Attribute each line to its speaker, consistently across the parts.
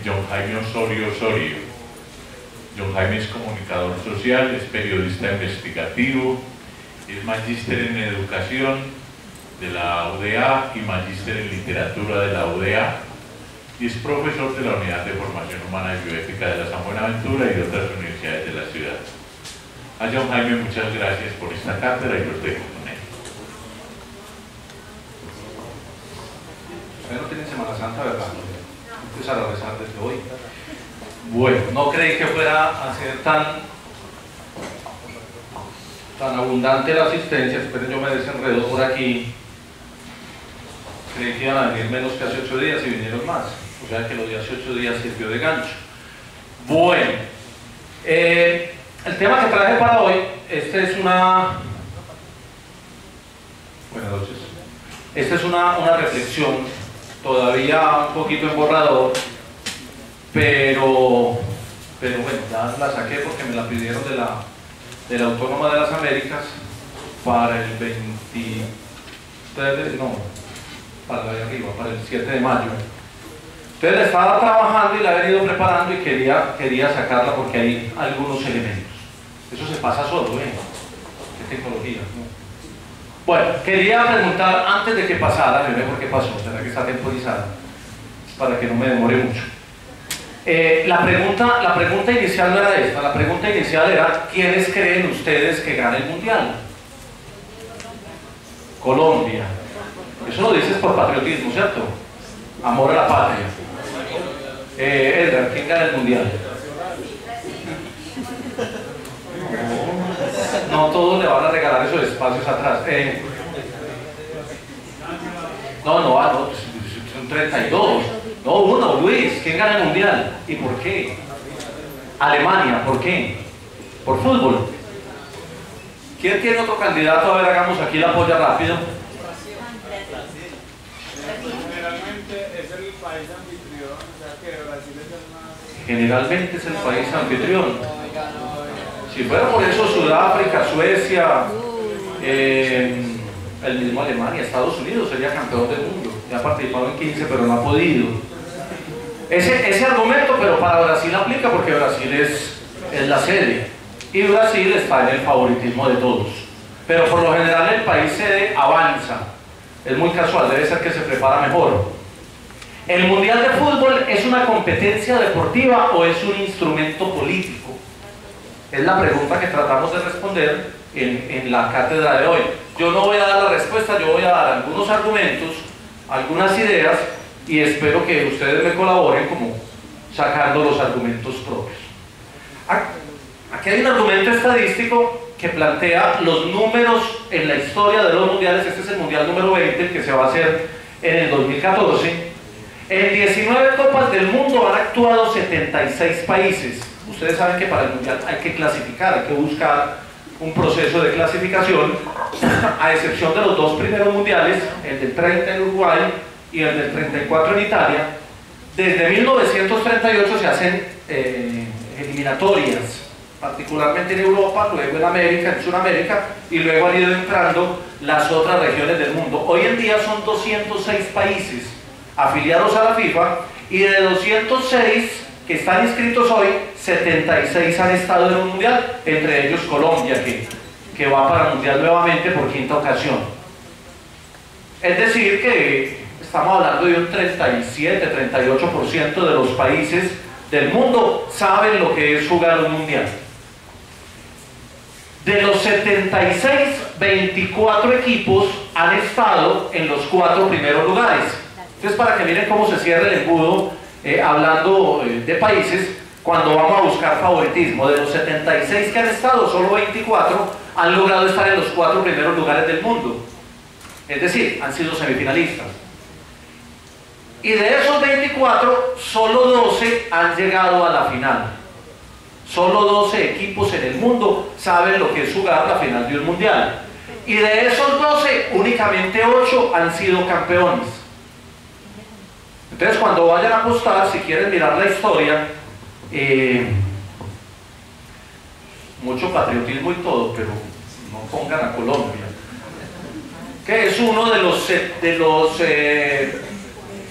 Speaker 1: John Jaime Osorio Osorio. John Jaime es comunicador social, es periodista investigativo, es magíster en educación de la UDA y magíster en literatura de la UDA, y es profesor de la Unidad de Formación Humana y Bioética de la San Buenaventura y de otras universidades de la ciudad. A John Jaime, muchas gracias por esta cátedra y los dejo con él.
Speaker 2: Usted no tiene Semana Santa, ¿verdad? Empezar a rezar desde hoy. Bueno, no creí que fuera a ser tan abundante la asistencia. Esperen, yo me desenredo por aquí. Creí que iban a venir menos que hace 8 días y vinieron más. O sea que los de hace 8 días sirvió de gancho. Bueno, el tema que traje para hoy, este es una... Buenas noches. Esta es una reflexión, todavía un poquito en borrador, pero bueno, ya la saqué porque me la pidieron de la Autónoma de las Américas para el 23 no, para la de arriba, para el 7 de mayo. Entonces la estaba trabajando y la he venido preparando y quería sacarla porque hay algunos elementos. Eso se pasa solo, ¿eh? ¿Qué tecnología? ¿No? Bueno, quería preguntar antes de que pasara, yo por qué pasó, será que está temporizada, para que no me demore mucho. La pregunta inicial no era esta, la pregunta inicial era: ¿quiénes creen ustedes que gane el mundial? Colombia. Eso lo dices por patriotismo, ¿cierto? Amor a la patria. Edgar, ¿quién gana el mundial? No todos le van a regalar esos espacios atrás. No, son 32. No, uno, Luis, ¿quién gana el mundial? ¿Y por qué? Alemania, ¿por qué? Por fútbol. ¿Quién tiene otro candidato? A ver, hagamos aquí la polla rápido.
Speaker 3: Generalmente es el país anfitrión, o sea que Brasil es el más...
Speaker 2: Generalmente es el país anfitrión. Si fuera por eso Sudáfrica, Suecia, el mismo Alemania, Estados Unidos sería campeón del mundo. Ya ha participado en 15, pero no ha podido. Ese argumento, pero para Brasil aplica porque Brasil es la sede. Y Brasil está en el favoritismo de todos. Pero por lo general el país sede avanza. Es muy casual, debe ser que se prepara mejor. ¿El Mundial de Fútbol es una competencia deportiva o es un instrumento político? Es la pregunta que tratamos de responder en la cátedra de hoy. Yo no voy a dar la respuesta, yo voy a dar algunos argumentos, algunas ideas, y espero que ustedes me colaboren como sacando los argumentos propios. Aquí hay un argumento estadístico que plantea los números en la historia de los mundiales. Este es el mundial número 20, que se va a hacer en el 2014. En 19 copas del mundo han actuado 76 países. Ustedes saben que para el mundial hay que clasificar, hay que buscar un proceso de clasificación, a excepción de los 2 primeros mundiales, el del 30 en Uruguay y el del 34 en Italia. Desde 1938 se hacen eliminatorias, particularmente en Europa, luego en América, en Sudamérica, y luego han ido entrando las otras regiones del mundo. Hoy en día son 206 países afiliados a la FIFA, y de 206 que están inscritos hoy, 76 han estado en un mundial, entre ellos Colombia, que va para el mundial nuevamente por 5ª ocasión. Es decir que estamos hablando de un 37-38% de los países del mundo saben lo que es jugar un mundial. De los 76, 24 equipos han estado en los 4 primeros lugares. Entonces, para que miren cómo se cierra el embudo, hablando de países, cuando vamos a buscar favoritismo, de los 76 que han estado, solo 24 han logrado estar en los 4 primeros lugares del mundo. Es decir, han sido semifinalistas. Y de esos 24, solo 12 han llegado a la final. Solo 12 equipos en el mundo saben lo que es jugar la final de un mundial. Y de esos 12, únicamente 8 han sido campeones. Entonces, cuando vayan a apostar, si quieren mirar la historia, mucho patriotismo y todo, pero no pongan a Colombia, que es uno de los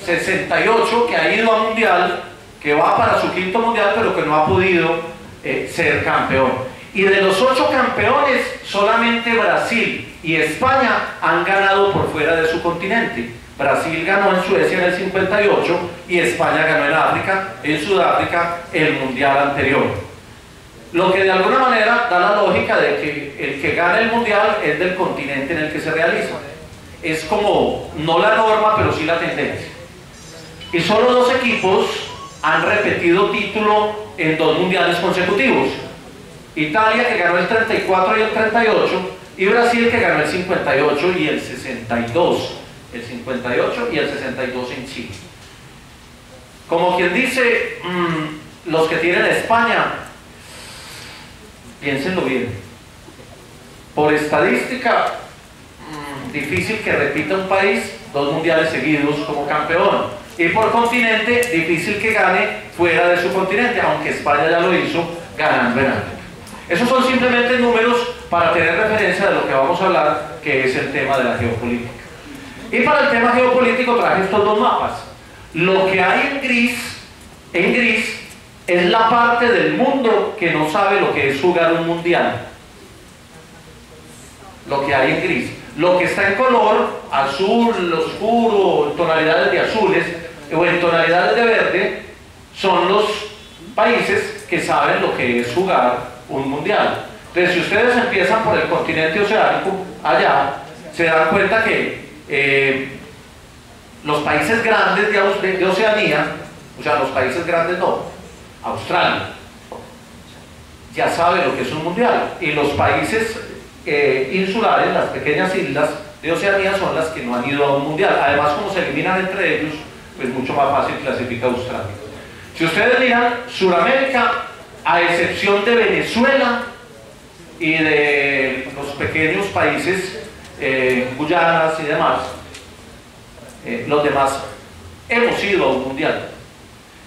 Speaker 2: 68 que ha ido a mundial, que va para su quinto mundial, pero que no ha podido ser campeón. Y de los 8 campeones, solamente Brasil y España han ganado por fuera de su continente. Brasil ganó en Suecia en el 58 y España ganó en África, en Sudáfrica, el mundial anterior. Lo que de alguna manera da la lógica de que el que gana el mundial es del continente en el que se realiza. Es como, no la norma, pero sí la tendencia. Y solo 2 equipos han repetido título en 2 mundiales consecutivos. Italia, que ganó el 34 y el 38, y Brasil, que ganó el 58 y el 62. El 58 y el 62 en Chile. Como quien dice, los que tienen España, piénsenlo bien. Por estadística, difícil que repita un país 2 mundiales seguidos como campeón. Y por continente, difícil que gane fuera de su continente, aunque España ya lo hizo ganando en África. Esos son simplemente números para tener referencia de lo que vamos a hablar, que es el tema de la geopolítica. Y para el tema geopolítico traje estos 2 mapas. Lo que hay en gris es la parte del mundo que no sabe lo que es jugar un mundial. Lo que hay en gris. Lo que está en color, azul, oscuro, tonalidades de azules o en tonalidades de verde, son los países que saben lo que es jugar un mundial. Entonces, si ustedes empiezan por el continente oceánico, allá, se dan cuenta que los países grandes de Oceanía, o sea, los países grandes no, Australia, ya sabe lo que es un mundial, y los países insulares, las pequeñas islas de Oceanía, son las que no han ido a un mundial. Además, como se eliminan entre ellos, pues mucho más fácil clasifica Australia. Si ustedes miran, Sudamérica, a excepción de Venezuela y de los pequeños países Guyanas y demás, los demás hemos ido a un mundial.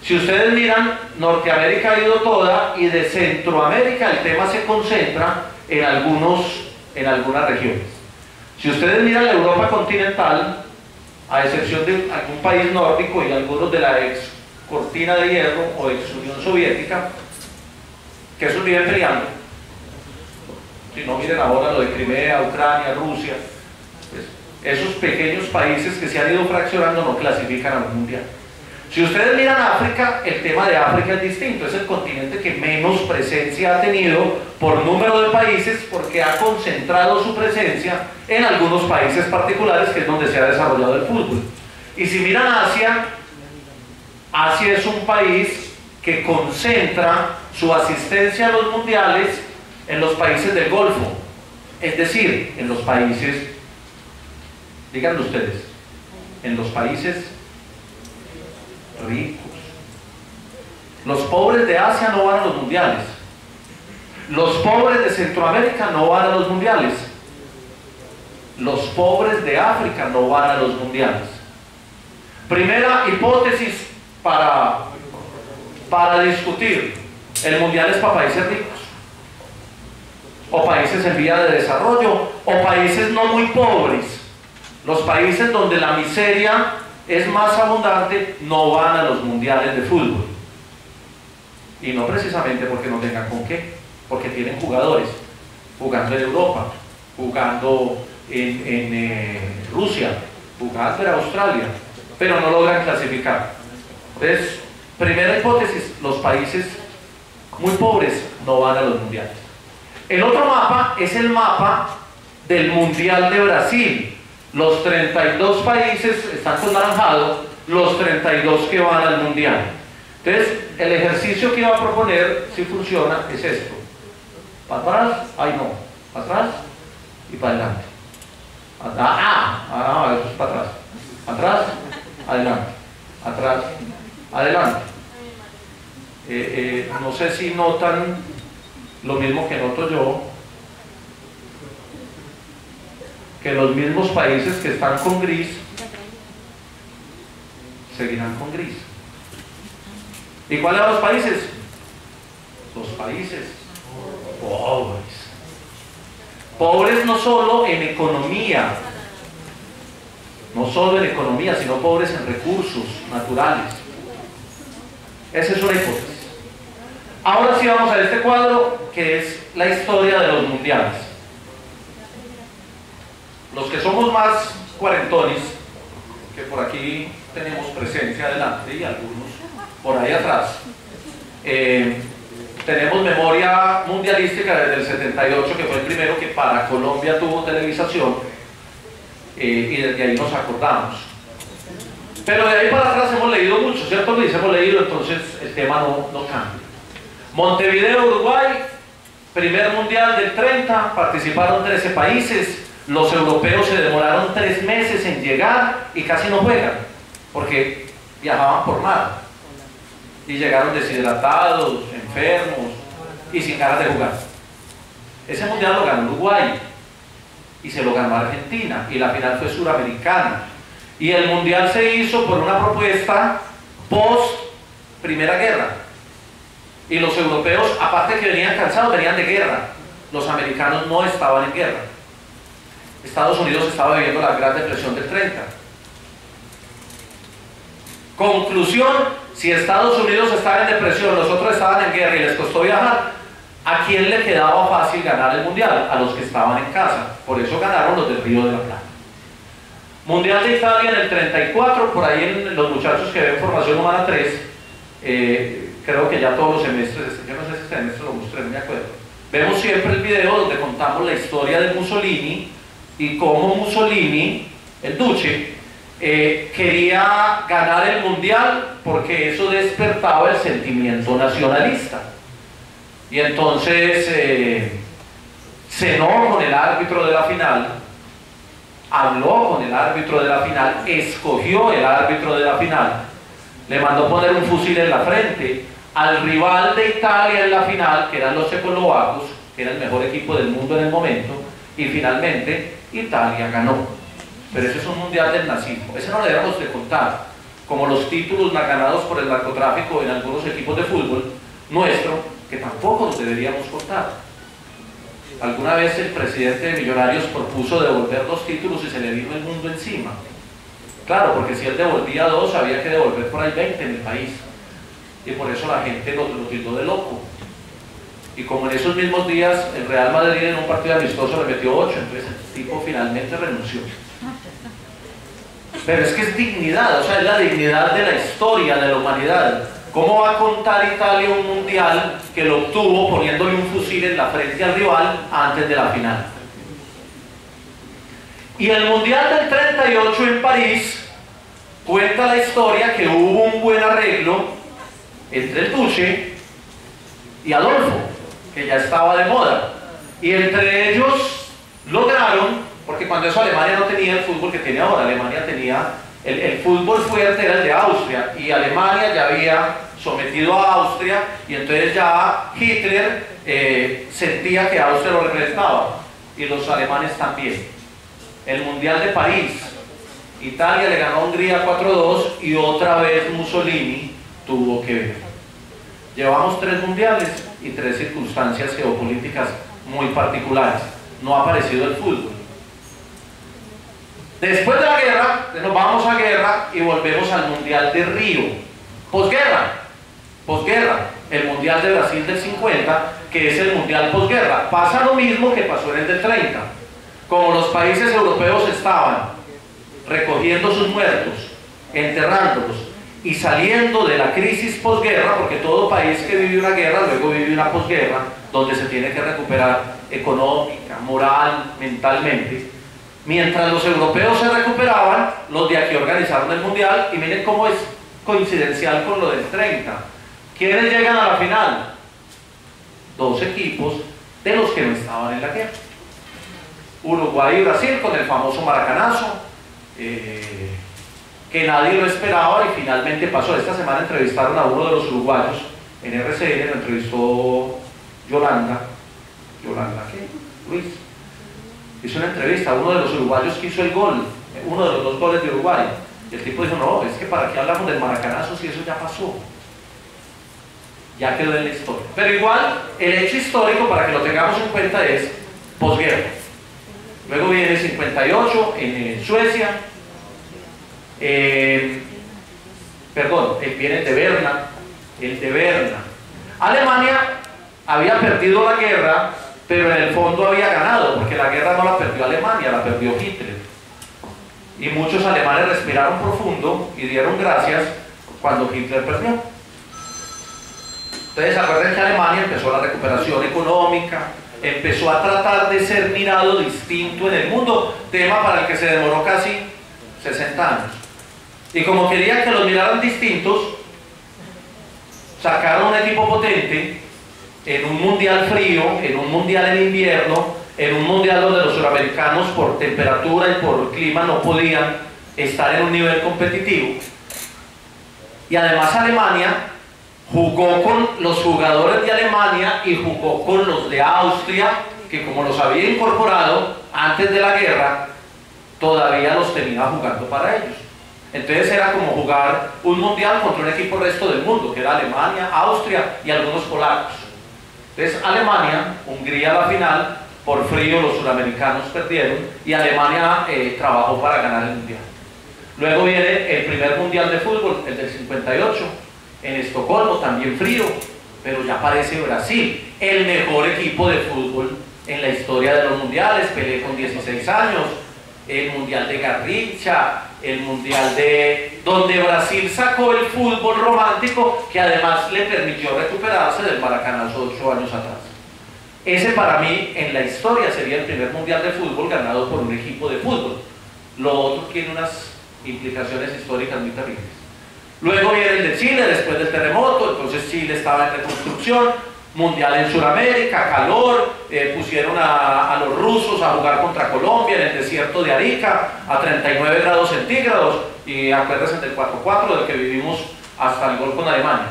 Speaker 2: Si ustedes miran, Norteamérica ha ido toda, y de Centroamérica el tema se concentra en algunas regiones. Si ustedes miran la Europa continental, a excepción de algún país nórdico y algunos de la ex cortina de hierro o ex Unión Soviética, que esos viven peleando. Si no, miren ahora lo de Crimea, Ucrania, Rusia. Pues, esos pequeños países que se han ido fraccionando no clasifican a un mundial. Si ustedes miran África, el tema de África es distinto. Es el continente que menos presencia ha tenido por número de países, porque ha concentrado su presencia en algunos países particulares, que es donde se ha desarrollado el fútbol. Y si miran Asia, Asia es un país que concentra su asistencia a los mundiales en los países del Golfo, es decir, en los países, díganlo ustedes, en los países ricos. Los pobres de Asia no van a los mundiales, los pobres de Centroamérica no van a los mundiales, los pobres de África no van a los mundiales. Primera hipótesis para discutir: el mundial es para países ricos, o países en vía de desarrollo, o países no muy pobres. Los países donde la miseria es más abundante no van a los mundiales de fútbol, y no precisamente porque no tengan con qué, porque tienen jugadores jugando en Europa, jugando en Rusia, jugando en Australia, pero no logran clasificar. Entonces, primera hipótesis: los países muy pobres no van a los mundiales. El otro mapa es el mapa del Mundial de Brasil. Los 32 países están con naranjado, los 32 que van al mundial. Entonces, el ejercicio que iba a proponer, si funciona, es esto: para atrás, ay no, para atrás y para adelante. Eso es para atrás. Atrás, adelante. Atrás, adelante. No sé si notan lo mismo que noto yo, que los mismos países que están con gris seguirán con gris. ¿Y cuáles son los países? Los países pobres. Pobres no solo en economía, sino pobres en recursos naturales. Esa es una hipótesis. Ahora sí vamos a este cuadro, que es la historia de los mundiales. Los que somos más cuarentones, que por aquí tenemos presencia adelante y algunos por ahí atrás, tenemos memoria mundialística desde el 78, que fue el primero que para Colombia tuvo televisación, y desde ahí nos acordamos. Pero de ahí para atrás hemos leído mucho, ¿cierto Luis? Hemos leído, entonces el tema no cambia. Montevideo, Uruguay, primer mundial del 30, participaron 13 países. Los europeos se demoraron 3 meses en llegar y casi no juegan, porque viajaban por mar y llegaron deshidratados, enfermos y sin ganas de jugar. Ese mundial lo ganó Uruguay y se lo ganó Argentina, y la final fue suramericana, y el mundial se hizo por una propuesta post Primera Guerra, y los europeos, aparte que venían cansados, venían de guerra. Los americanos no estaban en guerra. Estados Unidos estaba viviendo la Gran Depresión del 30. Conclusión: si Estados Unidos estaba en depresión, los otros estaban en guerra y les costó viajar, ¿a quién le quedaba fácil ganar el mundial? A los que estaban en casa. Por eso ganaron los del Río de la Plata. Mundial de Italia en el 34, por ahí en los muchachos que ven Formación Humana 3, creo que ya todos los semestres, yo no sé si este semestre lo mostré, no me acuerdo, vemos siempre el video donde contamos la historia de Mussolini y cómo Mussolini, el Duce, quería ganar el mundial porque eso despertaba el sentimiento nacionalista. Y entonces se enojó con el árbitro de la final, habló con el árbitro de la final, escogió el árbitro de la final, le mandó poner un fusil en la frente al rival de Italia en la final, que eran los checoslovacos, que era el mejor equipo del mundo en el momento, y finalmente Italia ganó. Pero ese es un mundial del nazismo, ese no lo debemos de contar, como los títulos ganados por el narcotráfico en algunos equipos de fútbol nuestro, que tampoco los deberíamos contar. Alguna vez el presidente de Millonarios propuso devolver 2 títulos y se le vino el mundo encima. Claro, porque si él devolvía 2, había que devolver por ahí 20 en el país. Y por eso la gente lo tildó de loco. Y como en esos mismos días el Real Madrid en un partido amistoso le metió 8, entonces el tipo finalmente renunció. Pero es que es dignidad, o sea, es la dignidad de la historia, de la humanidad. ¿Cómo va a contar Italia un mundial que lo obtuvo poniéndole un fusil en la frente al rival antes de la final? Y el mundial del 38 en París cuenta la historia que hubo un buen arreglo entre el Duce y Adolfo, que ya estaba de moda, y entre ellos lograron, porque cuando eso Alemania no tenía el fútbol que tiene ahora, Alemania tenía el fútbol fuerte, era el de Austria, y Alemania ya había sometido a Austria, y entonces ya Hitler sentía que Austria lo representaba, y los alemanes también. El mundial de París, Italia le ganó a Hungría 4-2 y otra vez Mussolini tuvo que ver. Llevamos 3 mundiales y 3 circunstancias geopolíticas muy particulares. No ha aparecido el fútbol. Después de la guerra, nos vamos a guerra y volvemos al mundial de Río. Posguerra, el mundial de Brasil del 50, que es el mundial posguerra. Pasa lo mismo que pasó en el del 30. Como los países europeos estaban recogiendo sus muertos, enterrándolos y saliendo de la crisis posguerra, porque todo país que vive una guerra luego vive una posguerra, donde se tiene que recuperar económica, moral, mentalmente. Mientras los europeos se recuperaban, los de aquí organizaron el mundial, y miren cómo es coincidencial con lo del 30. ¿Quiénes llegan a la final? 2 equipos de los que no estaban en la guerra. Uruguay y Brasil, con el famoso maracanazo, que nadie lo esperaba y finalmente pasó. Esta semana entrevistaron a uno de los uruguayos en RCN, lo entrevistó Yolanda. ¿Yolanda qué? Luis. Hizo una entrevista a uno de los uruguayos que hizo el gol, uno de los 2 goles de Uruguay. Y el tipo dijo: no, es que para qué hablamos del maracanazo si eso ya pasó. Ya quedó en la historia. Pero igual, el hecho histórico, para que lo tengamos en cuenta, es posguerra. Luego viene el 58 en Suecia, viene de Berna, el de Berna. Alemania había perdido la guerra, pero en el fondo había ganado, porque la guerra no la perdió Alemania, la perdió Hitler. Y muchos alemanes respiraron profundo y dieron gracias cuando Hitler perdió. Entonces, acuérdense que Alemania empezó la recuperación económica, empezó a tratar de ser mirado distinto en el mundo, tema para el que se demoró casi 60 años. Y como querían que los miraran distintos, sacaron un equipo potente en un mundial frío, en un mundial en invierno, en un mundial donde los suramericanos por temperatura y por clima no podían estar en un nivel competitivo. Y además Alemania jugó con los jugadores de Alemania y jugó con los de Austria, que como los había incorporado antes de la guerra, todavía los tenía jugando para ellos. Entonces era como jugar un mundial contra un equipo resto del mundo, que era Alemania, Austria y algunos polacos. Entonces Alemania, Hungría a la final, por frío los suramericanos perdieron y Alemania trabajó para ganar el mundial. Luego viene el primer mundial de fútbol, el del 58, en Estocolmo, también frío, pero ya aparece Brasil, el mejor equipo de fútbol en la historia de los mundiales. Pelé con 16 años, el mundial de Garrincha, el mundial de donde Brasil sacó el fútbol romántico, que además le permitió recuperarse del maracanazo 8 años atrás. Ese para mí en la historia sería el primer mundial de fútbol ganado por un equipo de fútbol. Lo otro tiene unas implicaciones históricas muy terribles. Luego viene el de Chile después del terremoto, entonces Chile estaba en reconstrucción, mundial en Sudamérica, calor, pusieron a los rusos a jugar contra Colombia en el desierto de Arica a 39 grados centígrados, y acuérdense del 4-4 del que vivimos hasta el gol con Alemania.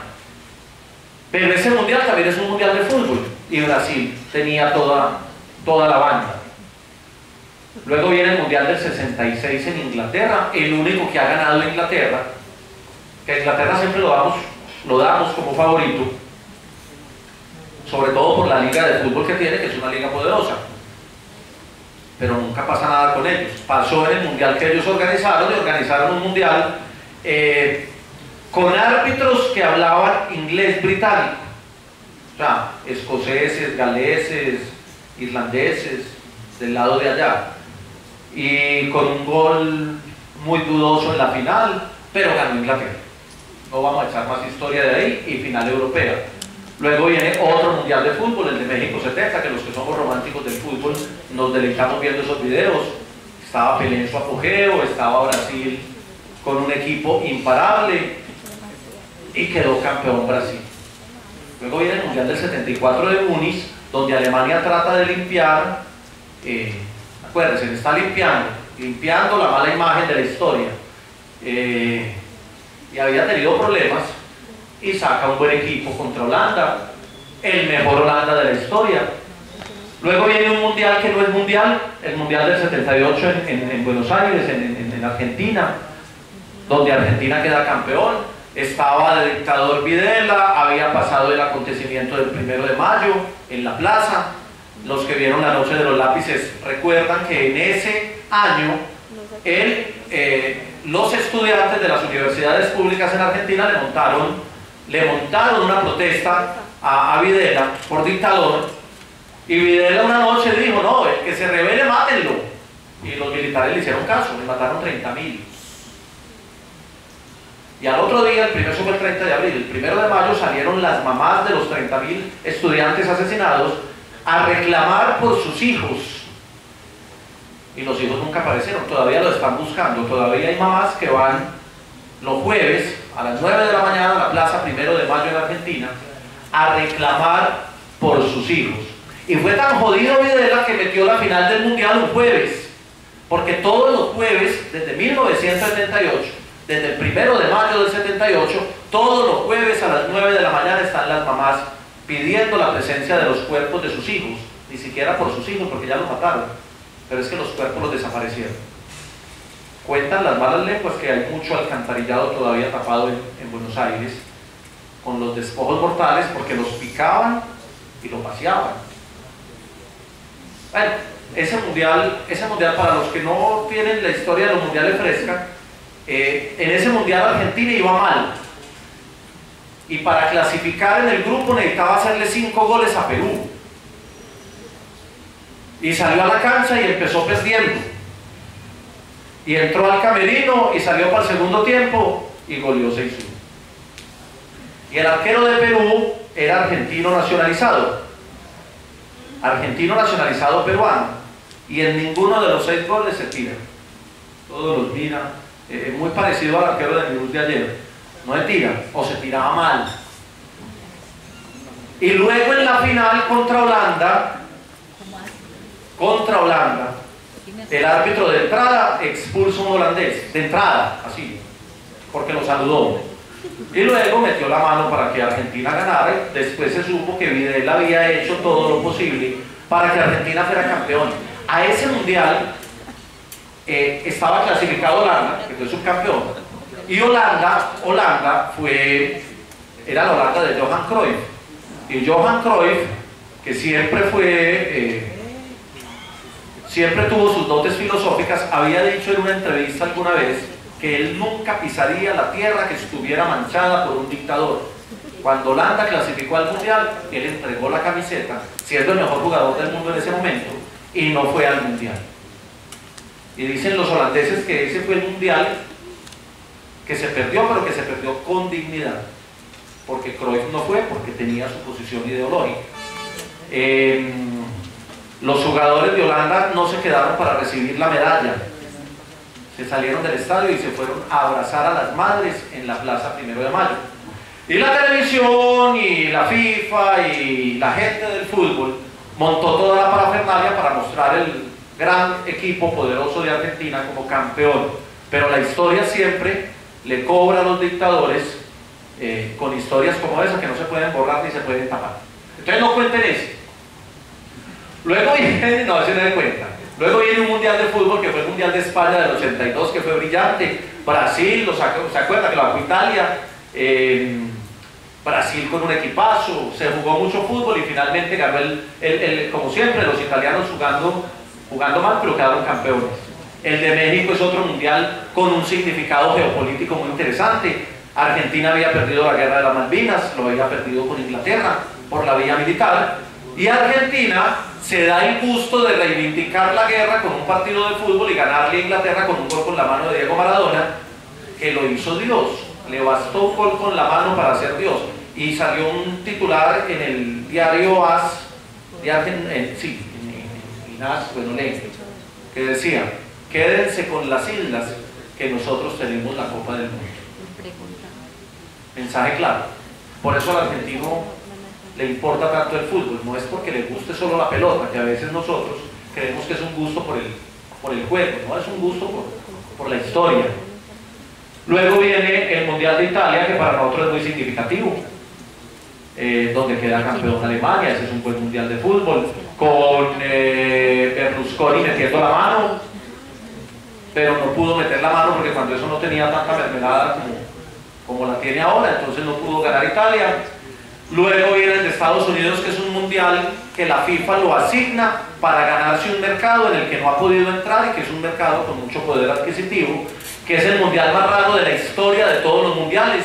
Speaker 2: Pero ese mundial también es un mundial de fútbol y Brasil tenía toda la banda. Luego viene el mundial del 66 en Inglaterra, el único que ha ganado Inglaterra, que Inglaterra siempre lo damos como favorito, sobre todo por la liga de fútbol que tiene, que es una liga poderosa, pero nunca pasa nada con ellos. Pasó en el mundial que ellos organizaron, y organizaron un mundial con árbitros que hablaban inglés británico, o sea, escoceses, galeses, irlandeses, del lado de allá, y con un gol muy dudoso en la final, pero ganó Inglaterra. No vamos a echar más historia de ahí, y final europea. Luego viene otro mundial de fútbol, el de México 70, que los que somos románticos del fútbol nos deleitamos viendo esos videos. Estaba Pelé en su apogeo, estaba Brasil con un equipo imparable y quedó campeón Brasil. Luego viene el mundial del 74 de Múnich, donde Alemania trata de limpiar, acuérdense, está limpiando la mala imagen de la historia, y había tenido problemas, y saca un buen equipo contra Holanda, el mejor Holanda de la historia. Luego viene un mundial que no es mundial, el mundial del 78 en Buenos Aires, en Argentina, donde Argentina queda campeón. Estaba de dictador Videla, había pasado el acontecimiento del 1 de mayo en la plaza. Los que vieron la noche de los lápices recuerdan que en ese año los estudiantes de las universidades públicas en Argentina le montaron una protesta a Videla por dictador, y Videla una noche dijo: no, el que se rebele, mátenlo, y los militares le hicieron caso, le mataron 30.000. Y al otro día, eso fue el 30 de abril, el 1 de mayo salieron las mamás de los 30.000 estudiantes asesinados a reclamar por sus hijos, y los hijos nunca aparecieron, todavía lo están buscando. Todavía hay mamás que van los jueves a las 9 de la mañana a la plaza 1 de mayo en Argentina a reclamar por sus hijos. Y fue tan jodido Videla que metió la final del mundial un jueves, porque todos los jueves desde 1978, desde el 1 de mayo del 78, todos los jueves a las 9 de la mañana están las mamás pidiendo la presencia de los cuerpos de sus hijos, ni siquiera por sus hijos porque ya los mataron, pero es que los cuerpos los desaparecieron. Cuentan las malas lenguas que hay mucho alcantarillado todavía tapado en Buenos Aires con los despojos mortales, porque los picaban y lo paseaban. Bueno, ese mundial para los que no tienen la historia de los mundiales fresca, en ese mundial Argentina iba mal. y para clasificar en el grupo necesitaba hacerle 5 goles a Perú. Y salió a la cancha y empezó perdiendo. Y entró al camerino y salió para el segundo tiempo y goleó 6-1. Y el arquero de Perú era argentino nacionalizado. Argentino nacionalizado peruano. Y en ninguno de los 6 goles se tira. Todos los mira. Muy parecido al arquero de News de ayer. No se tira, o se tiraba mal. Y luego en la final contra Holanda, el árbitro de entrada expulsa a un holandés, de entrada, así, porque lo saludó. Y luego metió la mano para que Argentina ganara. Después se supo que Videla había hecho todo lo posible para que Argentina fuera campeón. A ese mundial estaba clasificado Holanda, que fue subcampeón. Y Holanda era la Holanda de Johan Cruyff. Y Johan Cruyff, que siempre tuvo sus dotes filosóficas, había dicho en una entrevista alguna vez que él nunca pisaría la tierra que estuviera manchada por un dictador. Cuando Holanda clasificó al mundial, él entregó la camiseta, siendo el mejor jugador del mundo en ese momento, y no fue al mundial. Y dicen los holandeses que ese fue el mundial que se perdió, pero que se perdió con dignidad, porque Cruyff no fue, porque tenía su posición ideológica. Los jugadores de Holanda no se quedaron para recibir la medalla, se salieron del estadio y se fueron a abrazar a las madres en la plaza 1 de Mayo. Y la televisión y la FIFA y la gente del fútbol montó toda la parafernalia para mostrar el gran equipo poderoso de Argentina como campeón. Pero la historia siempre le cobra a los dictadores con historias como esa que no se pueden borrar ni se pueden tapar. Entonces no cuenten eso. Luego viene, no se den cuenta. Luego viene un mundial de fútbol que fue el mundial de España del 82, que fue brillante. Brasil, ¿se acuerdan que lo bajó Italia? Brasil con un equipazo, se jugó mucho fútbol y finalmente ganó como siempre, los italianos jugando mal, pero quedaron campeones. El de México es otro mundial con un significado geopolítico muy interesante. Argentina había perdido la guerra de las Malvinas, lo había perdido con Inglaterra por la vía militar, y Argentina se da el gusto de reivindicar la guerra con un partido de fútbol y ganarle a Inglaterra con un gol con la mano de Diego Maradona, que lo hizo Dios. Le bastó un gol con la mano para ser Dios. Y salió un titular en el diario AS de Argentina, que decía: quédense con las islas, que nosotros tenemos la Copa del Mundo. Mensaje claro. Por eso al argentino le importa tanto el fútbol. No es porque le guste solo la pelota, que a veces nosotros creemos que es un gusto por el juego, no, es un gusto por la historia. Luego viene el Mundial de Italia, que para nosotros es muy significativo, donde queda campeón Alemania. Ese es un buen mundial de fútbol, con Berlusconi metiendo la mano, pero no pudo meter la mano porque cuando eso no tenía tanta mermelada como la tiene ahora, entonces no pudo ganar Italia. Luego viene el de Estados Unidos, que es un mundial que la FIFA lo asigna para ganarse un mercado en el que no ha podido entrar y que es un mercado con mucho poder adquisitivo, que es el mundial más raro de la historia de todos los mundiales.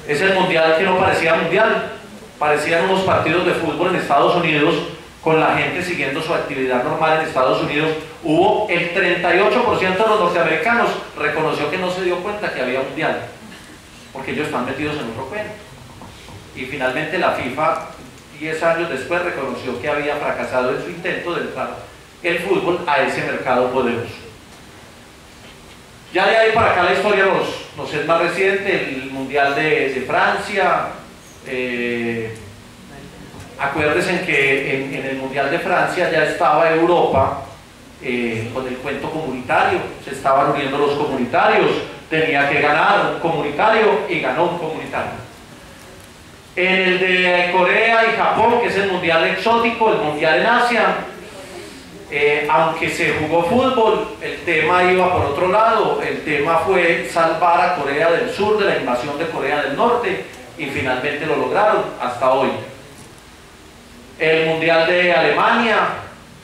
Speaker 2: Es el mundial que no parecía mundial, parecían unos partidos de fútbol en Estados Unidos, con la gente siguiendo su actividad normal en Estados Unidos. Hubo el 38% de los norteamericanos reconoció que no se dio cuenta que había mundial, porque ellos están metidos en otro cuento. Y finalmente la FIFA, 10 años después, reconoció que había fracasado en su intento de entrar el fútbol a ese mercado poderoso. Ya de ahí para acá la historia nos es más reciente. El Mundial de Francia. Acuérdense que en el Mundial de Francia ya estaba Europa con el cuento comunitario, se estaban uniendo los comunitarios, tenía que ganar un comunitario y ganó un comunitario. En el de Corea y Japón, que es el mundial exótico, el mundial en Asia, aunque se jugó fútbol, el tema iba por otro lado. El tema fue salvar a Corea del Sur de la invasión de Corea del Norte, y finalmente lo lograron hasta hoy. El mundial de Alemania,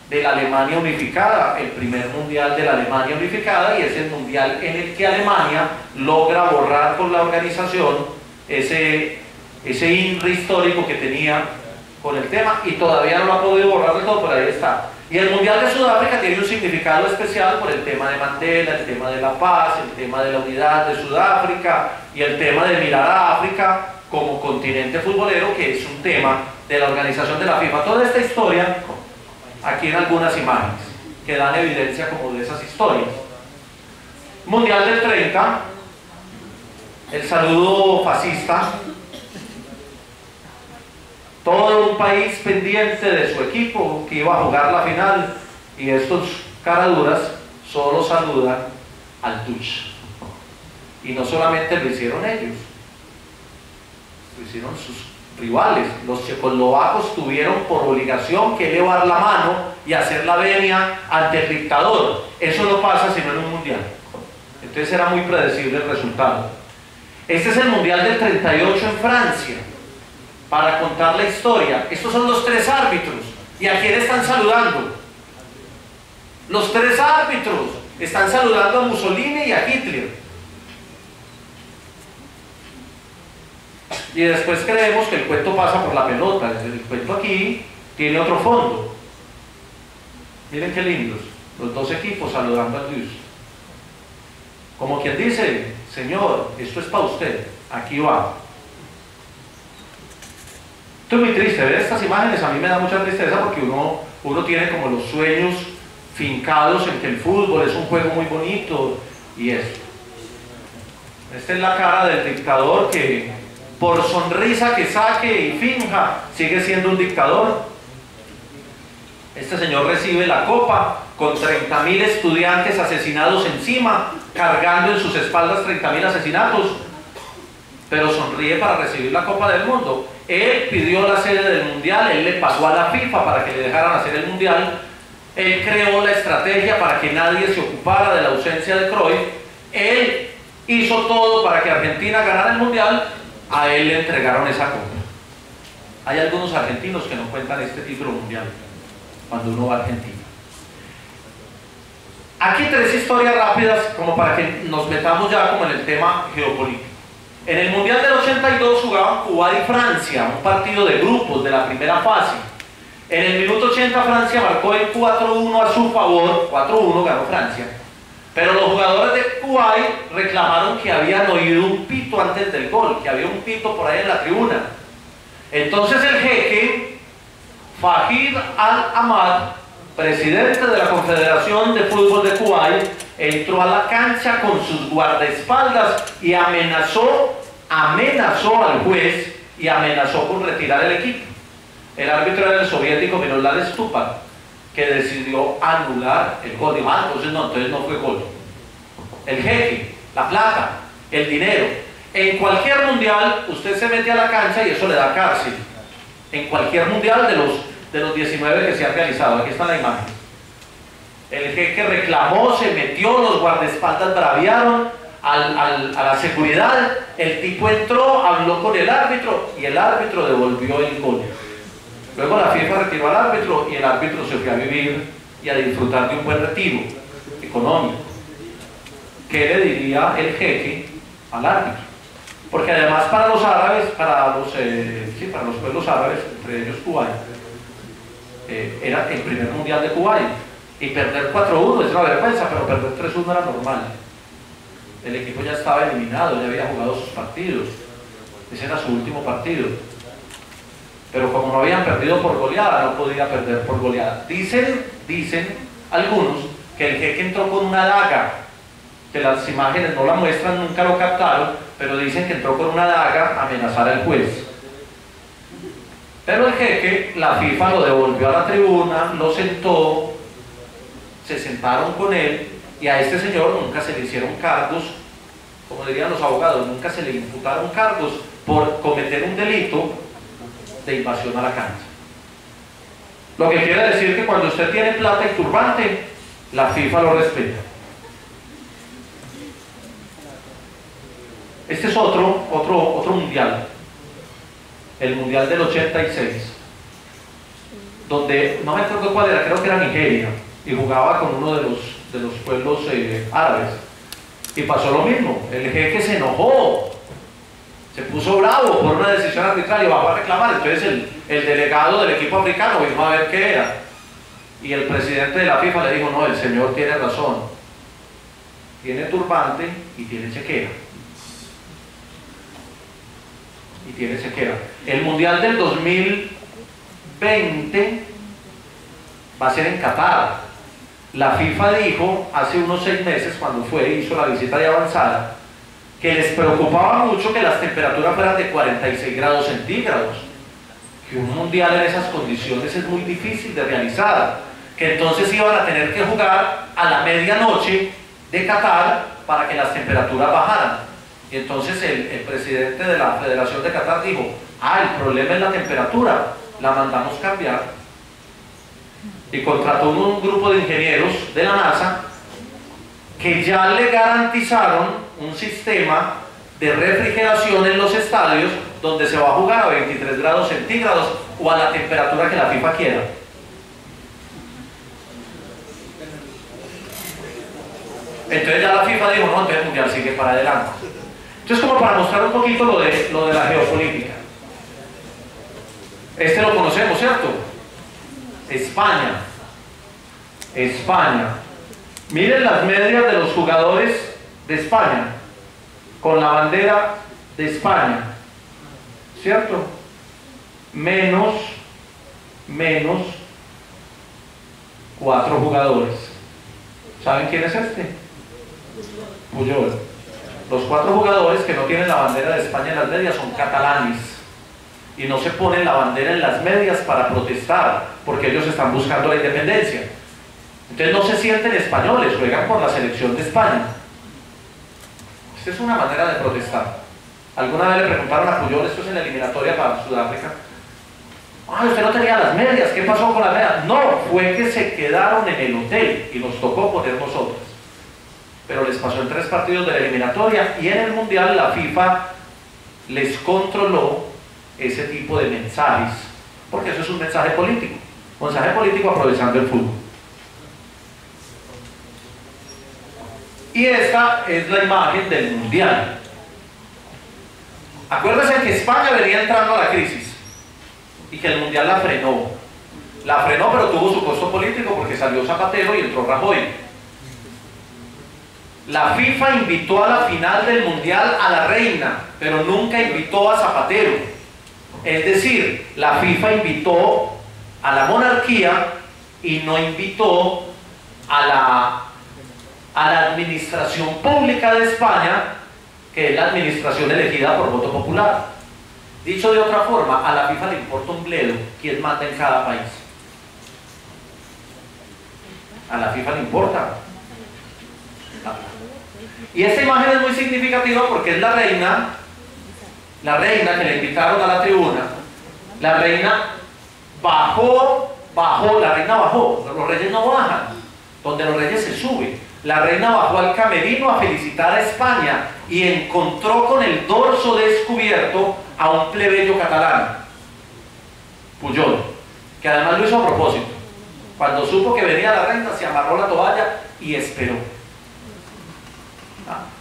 Speaker 2: de la Alemania unificada, el primer mundial de la Alemania unificada, y es el mundial en el que Alemania logra borrar con la organización ese INRI histórico que tenía con el tema, y todavía no lo ha podido borrar del todo, pero ahí está. Y el Mundial de Sudáfrica tiene un significado especial por el tema de Mandela, el tema de la paz, el tema de la unidad de Sudáfrica y el tema de mirar a África como continente futbolero, que es un tema de la organización de la FIFA. Toda esta historia, aquí en algunas imágenes, que dan evidencia como de esas historias. Mundial del 30, el saludo fascista, todo un país pendiente de su equipo que iba a jugar la final, y estos caraduras solo saludan al Dutch. Y no solamente lo hicieron ellos, lo hicieron sus rivales. Los checoslovacos tuvieron por obligación que elevar la mano y hacer la venia ante el dictador. Eso no pasa sino en un mundial. Entonces era muy predecible el resultado. Este es el Mundial del 38 en Francia, para contar la historia. Estos son los tres árbitros. ¿Y a quién están saludando? Los tres árbitros están saludando a Mussolini y a Hitler. Y después creemos que el cuento pasa por la pelota. El cuento aquí tiene otro fondo. Miren qué lindos, los dos equipos saludando al Dios. Como quien dice: señor, esto es para usted, aquí va. Esto es muy triste, ver estas imágenes a mí me da mucha tristeza, porque uno tiene como los sueños fincados en que el fútbol es un juego muy bonito y eso. Esta es la cara del dictador que, por sonrisa que saque y finja, sigue siendo un dictador. Este señor recibe la copa con 30.000 estudiantes asesinados encima, cargando en sus espaldas 30.000 asesinatos, pero sonríe para recibir la Copa del Mundo. Él pidió la sede del Mundial, él le pagó a la FIFA para que le dejaran hacer el Mundial, él creó la estrategia para que nadie se ocupara de la ausencia de Cruyff, él hizo todo para que Argentina ganara el Mundial, a él le entregaron esa copa. Hay algunos argentinos que no cuentan este título mundial cuando uno va a Argentina. Aquí tres historias rápidas como para que nos metamos ya como en el tema geopolítico. En el Mundial del 82 jugaban Cuba y Francia, un partido de grupos de la primera fase. En el minuto 80 Francia marcó el 4-1 a su favor, 4-1 ganó Francia. Pero los jugadores de Kuwait reclamaron que habían oído un pito antes del gol, que había un pito por ahí en la tribuna. Entonces el jeque Fahid Al-Ahmad, presidente de la Confederación de Fútbol de Kuwait, entró a la cancha con sus guardaespaldas y amenazó al juez y amenazó con retirar el equipo. El árbitro era el soviético Miroslav Stupak, que decidió anular el gol. Dijo: entonces no fue gol. El jeque, la plata, el dinero. En cualquier mundial usted se mete a la cancha y eso le da cárcel. En cualquier mundial de los 19 que se han realizado. Aquí está la imagen. El jeque reclamó, se metió, los guardaespaldas braviaron a la seguridad, el tipo entró, habló con el árbitro y el árbitro devolvió el gol. Luego la FIFA retiró al árbitro y el árbitro se fue a vivir y a disfrutar de un buen retiro económico. ¿Qué le diría el jeque al árbitro? Porque además para los árabes, para los pueblos árabes, entre ellos Kuwait, era el primer mundial de Kuwait, y perder 4-1 es una vergüenza, pero perder 3-1 era normal. El equipo ya estaba eliminado, ya había jugado sus partidos, ese era su último partido, pero como no habían perdido por goleada, no podía perder por goleada. Dicen algunos que el jeque entró con una daga, que las imágenes no la muestran, nunca lo captaron, pero dicen que entró con una daga a amenazar al juez. Pero el jeque, la FIFA lo devolvió a la tribuna, lo sentó, se sentaron con él, y a este señor nunca se le hicieron cargos, como dirían los abogados, nunca se le imputaron cargos por cometer un delito de invasión a la cancha. Lo que quiere decir que cuando usted tiene plata y turbante, la FIFA lo respeta. Este es otro mundial, el mundial del 86, donde no me acuerdo cuál era, creo que era Nigeria, y jugaba con uno de los pueblos árabes, y pasó lo mismo. El jeque se enojó se puso bravo por una decisión arbitral y bajó a reclamar. Entonces el delegado del equipo africano vino a ver qué era. Y el presidente de la FIFA le dijo, no, el señor tiene razón. Tiene turbante y tiene chequera. Y tiene chequera. El Mundial del 2020 va a ser en Qatar. La FIFA dijo hace unos 6 meses, cuando hizo la visita de avanzada, que les preocupaba mucho que las temperaturas fueran de 46 grados centígrados, que un mundial en esas condiciones es muy difícil de realizar, que entonces iban a tener que jugar a la medianoche de Qatar para que las temperaturas bajaran. Y entonces el presidente de la Federación de Qatar dijo, el problema es la temperatura, la mandamos cambiar. Y contrató un grupo de ingenieros de la NASA que ya le garantizaron un sistema de refrigeración en los estadios donde se va a jugar a 23 grados centígrados o a la temperatura que la FIFA quiera. Entonces ya la FIFA dijo, no, entonces el mundial sigue para adelante. Entonces, como para mostrar un poquito lo de la geopolítica. Este lo conocemos, ¿cierto? España. Miren las medias de los jugadores de España con la bandera de España, ¿cierto? Menos 4 jugadores. ¿Saben quién es este? Puyol. Los 4 jugadores que no tienen la bandera de España en las medias son catalanes y no se ponen la bandera en las medias para protestar porque ellos están buscando la independencia. Entonces no se sienten españoles, juegan por la selección de España. Esta es una manera de protestar. Alguna vez le preguntaron a Puyol, esto es en la eliminatoria para Sudáfrica, usted no tenía las medias, ¿qué pasó con las medias? No, fue que se quedaron en el hotel y nos tocó poner nosotros. Pero les pasó en 3 partidos de la eliminatoria y en el mundial la FIFA les controló ese tipo de mensajes, porque eso es un mensaje político aprovechando el fútbol. Y esta es la imagen del mundial. Acuérdense que España venía entrando a la crisis y que el mundial la frenó, pero tuvo su costo político porque salió Zapatero y entró Rajoy. La FIFA invitó a la final del mundial a la reina, pero nunca invitó a Zapatero. Es decir, la FIFA invitó a la monarquía y no invitó a la administración pública de España, que es la administración elegida por voto popular. Dicho de otra forma, a la FIFA le importa un bledo quién manda en cada país. A la FIFA le importa. Y esta imagen es muy significativa porque es la reina que le invitaron a la tribuna. La reina bajó, los reyes no bajan, donde los reyes se suben. La reina bajó al camerino a felicitar a España y encontró con el dorso descubierto a un plebeyo catalán, Puyol, que además lo hizo a propósito. Cuando supo que venía la reina, se amarró la toalla y esperó.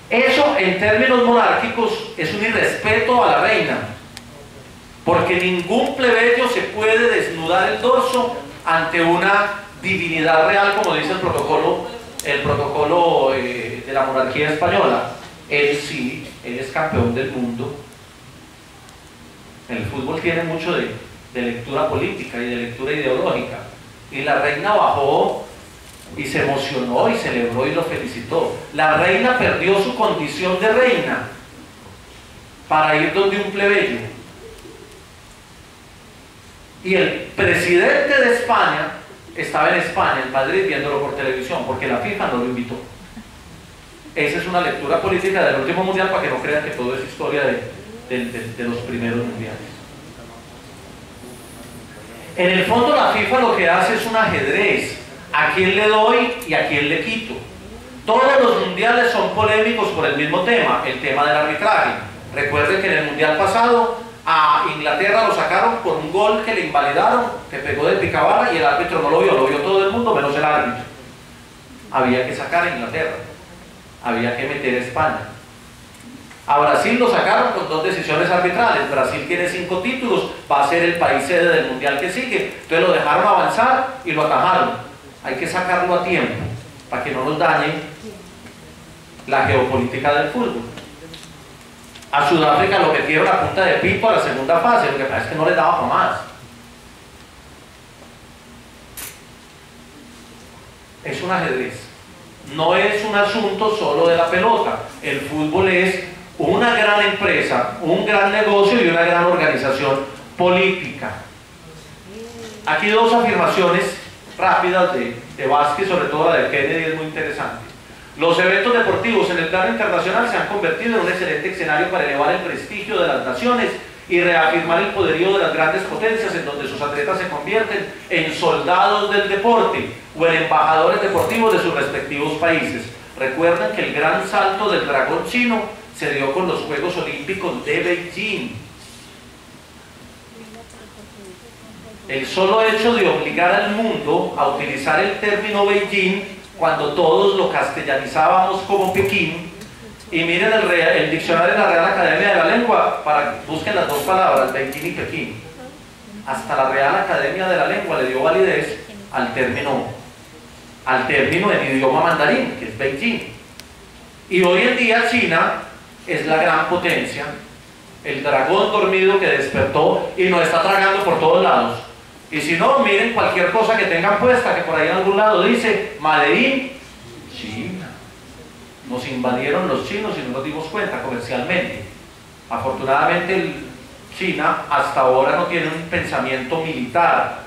Speaker 2: Eso, en términos monárquicos, es un irrespeto a la reina, porque ningún plebeyo se puede desnudar el dorso ante una divinidad real, como dice el protocolo de la monarquía española. Él sí, él es campeón del mundo. El fútbol tiene mucho de lectura política y de lectura ideológica, y la reina bajó y se emocionó y celebró y lo felicitó. La reina perdió su condición de reina para ir donde un plebeyo, y el presidente de España estaba en España, en Madrid, viéndolo por televisión, porque la FIFA no lo invitó. Esa es una lectura política del último mundial, para que no crean que todo es historia de los primeros mundiales. En el fondo la FIFA lo que hace es un ajedrez. ¿A quién le doy y a quién le quito? Todos los mundiales son polémicos por el mismo tema, el tema del arbitraje. Recuerden que en el mundial pasado a Inglaterra lo sacaron por un gol que le invalidaron, que pegó de picabarra, y el árbitro no lo vio todo el mundo menos el árbitro. Había que sacar a Inglaterra, había que meter a España. A Brasil lo sacaron con 2 decisiones arbitrales. Brasil tiene 5 títulos, va a ser el país sede del mundial que sigue. Entonces lo dejaron avanzar y lo atajaron. Hay que sacarlo a tiempo para que no nos dañe la geopolítica del fútbol. A Sudáfrica lo metieron a punta de pito a la segunda fase, lo que pasa es que no les daba para más. Es un ajedrez. No es un asunto solo de la pelota. El fútbol es una gran empresa, un gran negocio y una gran organización política. Aquí 2 afirmaciones rápidas de Vázquez, sobre todo la de Kennedy, es muy interesante. Los eventos deportivos en el plano internacional se han convertido en un excelente escenario para elevar el prestigio de las naciones y reafirmar el poderío de las grandes potencias, en donde sus atletas se convierten en soldados del deporte o en embajadores deportivos de sus respectivos países. Recuerden que el gran salto del dragón chino se dio con los Juegos Olímpicos de Beijing. El solo hecho de obligar al mundo a utilizar el término Beijing cuando todos lo castellanizábamos como Pekín. Y miren el diccionario de la Real Academia de la Lengua, busquen las 2 palabras, Beijing y Pekín. Hasta la Real Academia de la Lengua le dio validez al término en idioma mandarín, que es Beijing. Y hoy en día China es la gran potencia, el dragón dormido que despertó y nos está tragando por todos lados. Y si no, miren cualquier cosa que tengan puesta, que por ahí en algún lado dice Made in China. Nos invadieron los chinos y no nos dimos cuenta comercialmente. Afortunadamente China hasta ahora no tiene un pensamiento militar,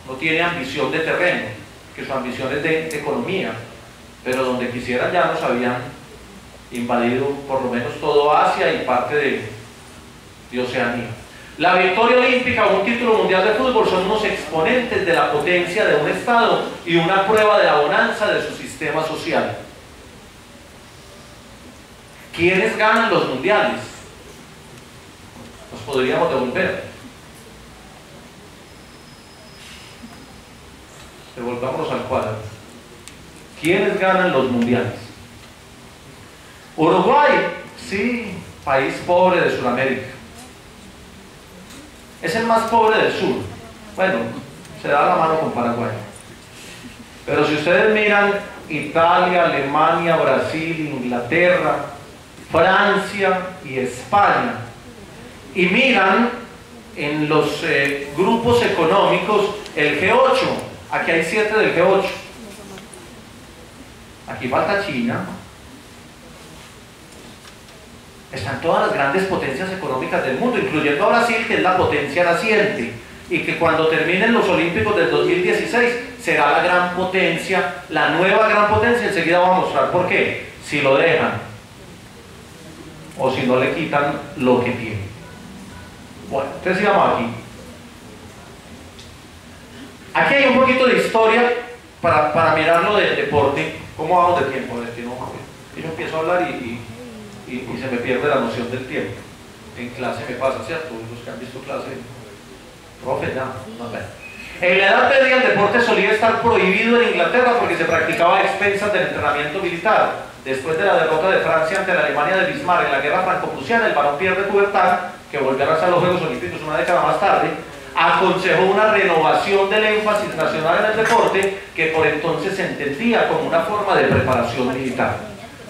Speaker 2: no tiene ambición de terreno, que su ambición es de economía, pero donde quisieran ya nos habían invadido por lo menos todo Asia y parte de Oceanía. La victoria olímpica o un título mundial de fútbol son unos exponentes de la potencia de un Estado y una prueba de la bonanza de su sistema social. ¿Quiénes ganan los mundiales? Nos podríamos devolver. Devolvámonos al cuadro. ¿Quiénes ganan los mundiales? Uruguay, sí, país pobre de Sudamérica. Es el más pobre del sur. Bueno, se da la mano con Paraguay. Pero si ustedes miran Italia, Alemania, Brasil, Inglaterra, Francia y España, y miran en los grupos económicos el G8, aquí hay 7 del G8, aquí falta China, están todas las grandes potencias económicas del mundo, incluyendo a Brasil, que es la potencia naciente, y que cuando terminen los Olímpicos del 2016 será la gran potencia, la nueva gran potencia. Enseguida vamos a mostrar por qué, si lo dejan o si no le quitan lo que tiene. Bueno, entonces sigamos aquí. Aquí hay un poquito de historia para mirarlo del deporte. ¿Cómo vamos de tiempo? De que no, yo empiezo a hablar y se me pierde la noción del tiempo. En clase me pasa, ¿cierto? Los que han visto clase, profe, ya, no sé. En la Edad Media el deporte solía estar prohibido en Inglaterra porque se practicaba a expensas del entrenamiento militar. Después de la derrota de Francia ante la Alemania de Bismarck en la guerra franco-prusiana, el varón Pierre de Coubertin, que volvió a lanzar los Juegos Olímpicos una década más tarde, aconsejó una renovación del énfasis nacional en el deporte, que por entonces se entendía como una forma de preparación militar.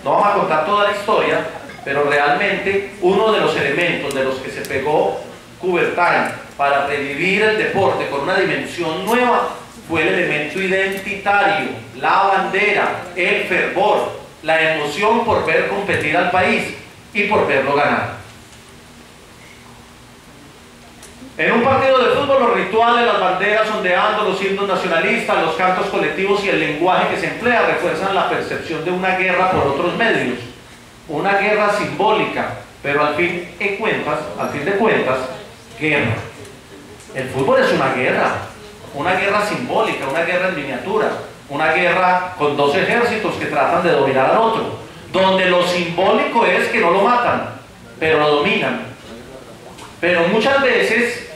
Speaker 2: No vamos a contar toda la historia, pero realmente uno de los elementos de los que se pegó Coubertin para revivir el deporte con una dimensión nueva fue el elemento identitario, la bandera, el fervor, la emoción por ver competir al país y por verlo ganar. En un partido de fútbol, los rituales, las banderas ondeando, los himnos nacionalistas, los cantos colectivos y el lenguaje que se emplea refuerzan la percepción de una guerra por otros medios, una guerra simbólica, pero al fin de cuentas, guerra. El fútbol es una guerra simbólica, una guerra en miniatura, una guerra con 2 ejércitos que tratan de dominar al otro, donde lo simbólico es que no lo matan, pero lo dominan. Pero muchas veces,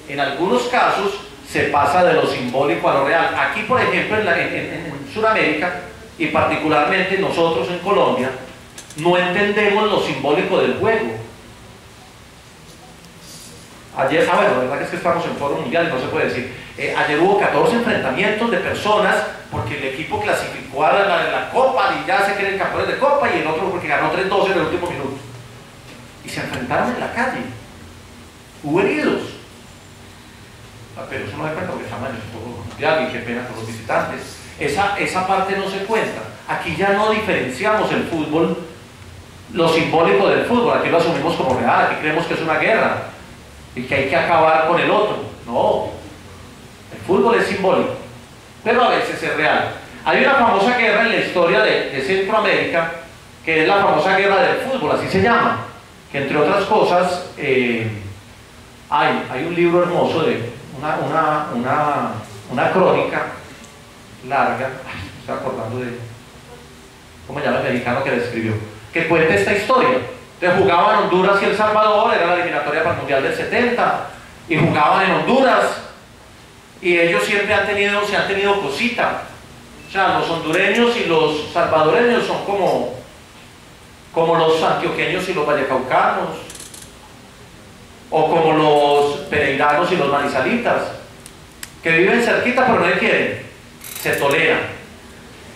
Speaker 2: en algunos casos, se pasa de lo simbólico a lo real. Aquí, por ejemplo, en Sudamérica, y particularmente nosotros en Colombia, no entendemos lo simbólico del juego. Ayer, bueno, la verdad es que estamos en foro mundial y no se puede decir. Ayer hubo 14 enfrentamientos de personas porque el equipo clasificó a la Copa y ya se creen campeones de Copa, y el otro porque ganó 3-2 en el último minuto. Y se enfrentaron en la calle. Hubo heridos. Pero eso no se cuenta porque estamos en el foro mundial y qué pena con los visitantes. Esa parte no se cuenta. Aquí ya no diferenciamos el fútbol, lo simbólico del fútbol. Aquí lo asumimos como real, aquí creemos que es una guerra y que hay que acabar con el otro. No, el fútbol es simbólico, pero a veces es real. Hay una famosa guerra en la historia de Centroamérica, que es la famosa guerra del fútbol, así se llama, que entre otras cosas hay un libro hermoso de una crónica larga, me estoy acordando de ¿cómo se llama el mexicano que la escribió? Que cuenta esta historia. Entonces jugaban Honduras y El Salvador, era la eliminatoria para el Mundial del 70, y jugaban en Honduras, y ellos siempre se han tenido cosita. O sea, los hondureños y los salvadoreños son como los antioqueños y los vallecaucanos, o como los pereiranos y los manizalitas, que viven cerquita pero no le quieren, se toleran.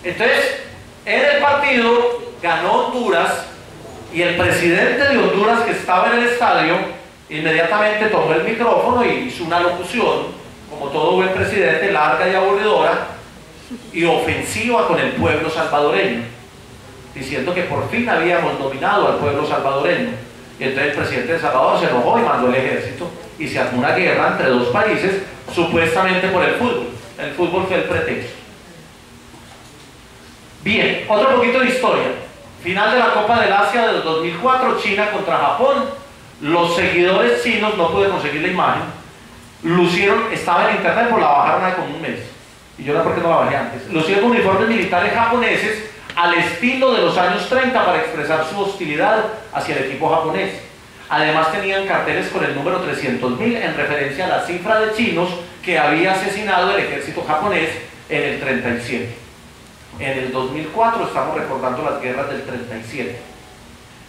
Speaker 2: Entonces, en el partido ganó Honduras, y el presidente de Honduras, que estaba en el estadio, inmediatamente tomó el micrófono y hizo una locución, como todo buen presidente, larga y aburridora y ofensiva con el pueblo salvadoreño, diciendo que por fin habíamos dominado al pueblo salvadoreño. Y entonces el presidente de El Salvador se enojó y mandó el ejército, y se armó una guerra entre dos países, supuestamente por el fútbol. El fútbol fue el pretexto. Bien, otro poquito de historia. Final de la Copa del Asia del 2004, China contra Japón. Los seguidores chinos, no pude conseguir la imagen, lucieron, estaba en internet, pero la bajaron hace como un mes, y yo no sé por qué no la bajé antes. Lucieron uniformes militares japoneses al estilo de los años 30 para expresar su hostilidad hacia el equipo japonés. Además tenían carteles con el número 300.000 en referencia a la cifra de chinos que había asesinado el ejército japonés en el 37. En el 2004 estamos recordando las guerras del 37.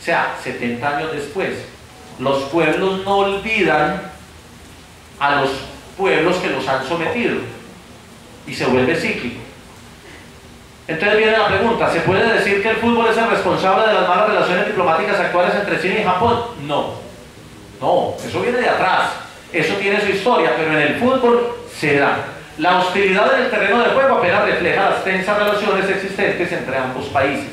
Speaker 2: O sea, 70 años después. Los pueblos no olvidan a los pueblos que los han sometido, y se vuelve cíclico. Entonces viene la pregunta: ¿se puede decir que el fútbol es el responsable de las malas relaciones diplomáticas actuales entre China y Japón? No, eso viene de atrás, eso tiene su historia, pero en el fútbol se da. La hostilidad en el terreno de juego apenas refleja las tensas relaciones existentes entre ambos países.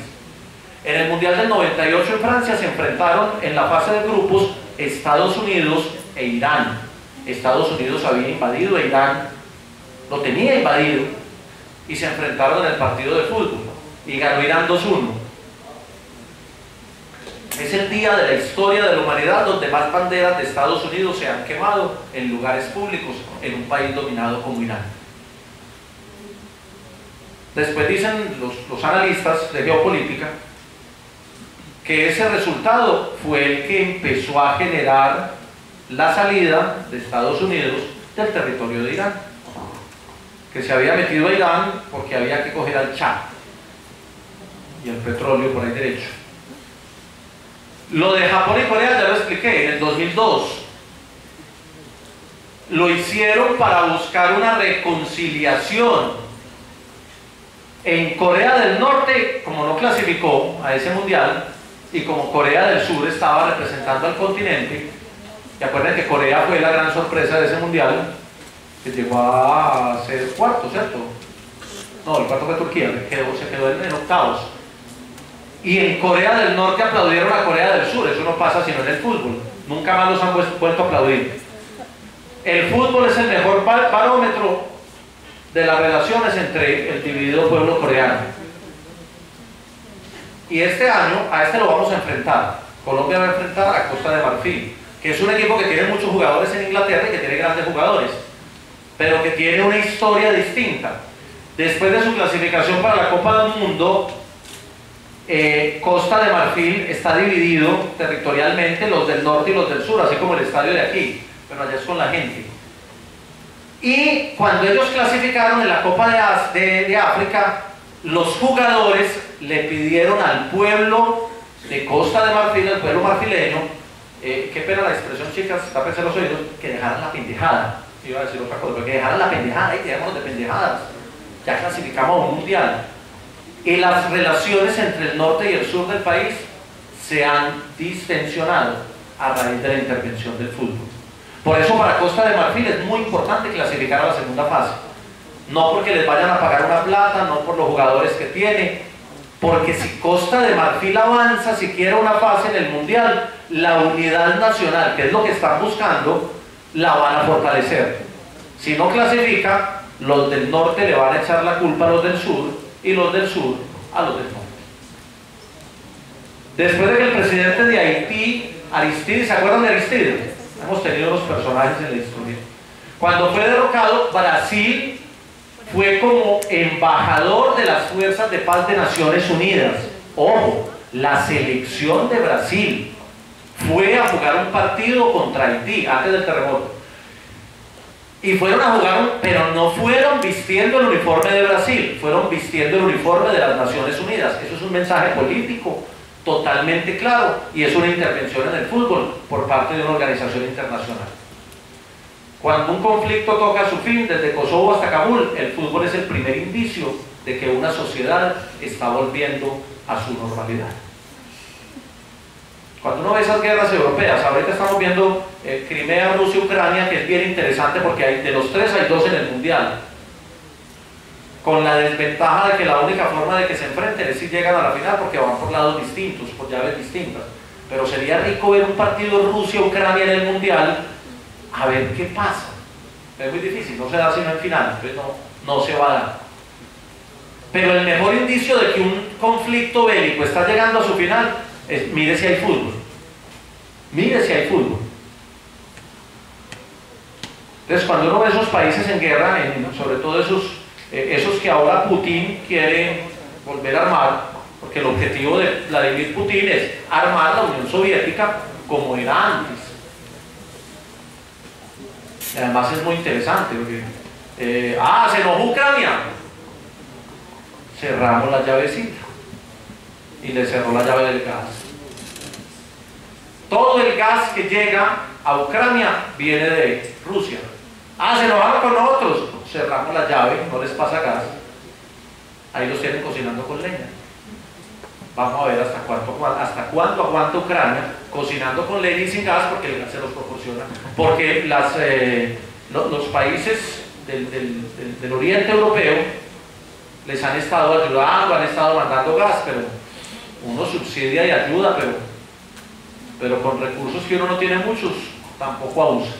Speaker 2: En el Mundial del 98 en Francia se enfrentaron en la fase de grupos Estados Unidos e Irán. Estados Unidos había invadido a Irán, lo tenía invadido, y se enfrentaron en el partido de fútbol, y ganó Irán 2-1. Es el día de la historia de la humanidad donde más banderas de Estados Unidos se han quemado en lugares públicos en un país dominado como Irán. Después dicen los analistas de geopolítica que ese resultado fue el que empezó a generar la salida de Estados Unidos del territorio de Irán, que se había metido a Irán porque había que coger al Chad y el petróleo por ahí derecho. Lo de Japón y Corea ya lo expliqué. En el 2002 lo hicieron para buscar una reconciliación. En Corea del Norte, como no clasificó a ese mundial, y como Corea del Sur estaba representando al continente, y acuerden que Corea fue la gran sorpresa de ese mundial, que llegó a ser cuarto, ¿cierto? No, el cuarto fue Turquía, se quedó en octavos. Y en Corea del Norte aplaudieron a Corea del Sur. Eso no pasa sino en el fútbol. Nunca más los han vuelto a aplaudir. El fútbol es el mejor barómetro de las relaciones entre el dividido pueblo coreano. Y este año, a este lo vamos a enfrentar. Colombia va a enfrentar a Costa de Marfil, que es un equipo que tiene muchos jugadores en Inglaterra y que tiene grandes jugadores, pero que tiene una historia distinta. Después de su clasificación para la Copa del Mundo, Costa de Marfil está dividido territorialmente, los del norte y los del sur, así como el estadio de aquí, pero allá es con la gente. Y cuando ellos clasificaron en la Copa de África, los jugadores le pidieron al pueblo de Costa de Marfil, el pueblo marfileño, qué pena la expresión, chicas, tápense los oídos, que dejaran la pendejada. Iba a decir otra cosa, pero que dejaran la pendejada y dejémonos de pendejadas. Ya clasificamos a un mundial. Y las relaciones entre el norte y el sur del país se han distensionado a raíz de la intervención del fútbol. Por eso para Costa de Marfil es muy importante clasificar a la segunda fase. No porque les vayan a pagar una plata, no por los jugadores que tiene, porque si Costa de Marfil avanza siquiera una fase en el mundial, la unidad nacional, que es lo que están buscando, la van a fortalecer. Si no clasifica, los del norte le van a echar la culpa a los del sur y los del sur a los del norte. Después de que el presidente de Haití, Aristide, ¿se acuerdan de Aristide? Hemos tenido unos personajes en la historia. Cuando fue derrocado, Brasil fue como embajador de las fuerzas de paz de Naciones Unidas. Ojo, la selección de Brasil fue a jugar un partido contra Haití antes del terremoto. Y fueron a jugar, pero no fueron vistiendo el uniforme de Brasil, fueron vistiendo el uniforme de las Naciones Unidas. Eso es un mensaje político totalmente claro y es una intervención en el fútbol por parte de una organización internacional. Cuando un conflicto toca su fin, desde Kosovo hasta Kabul, el fútbol es el primer indicio de que una sociedad está volviendo a su normalidad. Cuando uno ve esas guerras europeas, ahorita estamos viendo Crimea, Rusia, Ucrania, que es bien interesante porque de los tres hay dos en el mundial, con la desventaja de que la única forma de que se enfrenten es si llegan a la final porque van por lados distintos, por llaves distintas. Pero sería rico ver un partido Rusia-Ucrania en el mundial, a ver qué pasa. Es muy difícil, no se da sino en final, entonces no se va a dar. Pero el mejor indicio de que un conflicto bélico está llegando a su final es, mire si hay fútbol. Mire si hay fútbol. Entonces cuando uno ve esos países en guerra, sobre todo esos que ahora Putin quiere volver a armar, porque el objetivo de Vladimir Putin es armar la Unión Soviética como era antes. Y además es muy interesante porque se enojó Ucrania, cerramos la llavecita y le cerró la llave del gas. Todo el gas que llega a Ucrania viene de Rusia. Se enojaron con nosotros, cerramos la llave, no les pasa gas, ahí los tienen cocinando con leña. Vamos a ver hasta cuánto aguanta Ucrania cocinando con leña y sin gas, porque el gas se los proporciona. Porque los países del oriente europeo les han estado ayudando, han estado mandando gas, pero uno subsidia y ayuda, pero con recursos que uno no tiene muchos, tampoco abusa.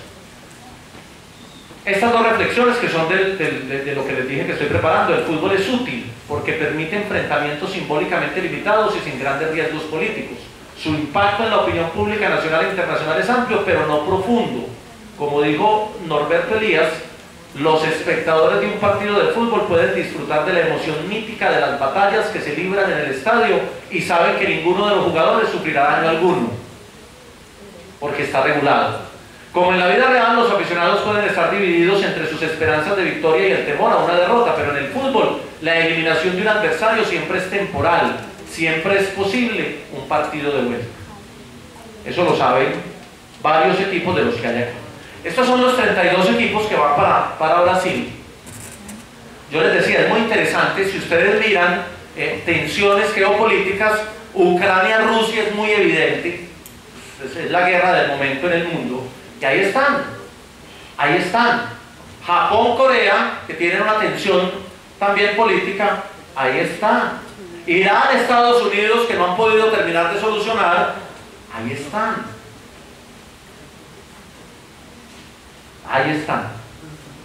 Speaker 2: Estas dos reflexiones que son de lo que les dije que estoy preparando. El fútbol es útil porque permite enfrentamientos simbólicamente limitados y sin grandes riesgos políticos. Su impacto en la opinión pública nacional e internacional es amplio, pero no profundo. Como dijo Norberto Elías, los espectadores de un partido de fútbol pueden disfrutar de la emoción mítica de las batallas que se libran en el estadio y saben que ninguno de los jugadores sufrirá daño alguno, porque está regulado. Como en la vida real, los aficionados pueden estar divididos entre sus esperanzas de victoria y el temor a una derrota, pero en el fútbol la eliminación de un adversario siempre es temporal, siempre es posible un partido de vuelta. Eso lo saben varios equipos de los que hay aquí. Estos son los 32 equipos que van para Brasil. Yo les decía, es muy interesante, si ustedes miran tensiones geopolíticas, Ucrania-Rusia es muy evidente, es la guerra del momento en el mundo. Y ahí están. Japón-Corea, que tienen una tensión también política, ahí están. Irán, Estados Unidos, que no han podido terminar de solucionar, ahí están. Ahí están.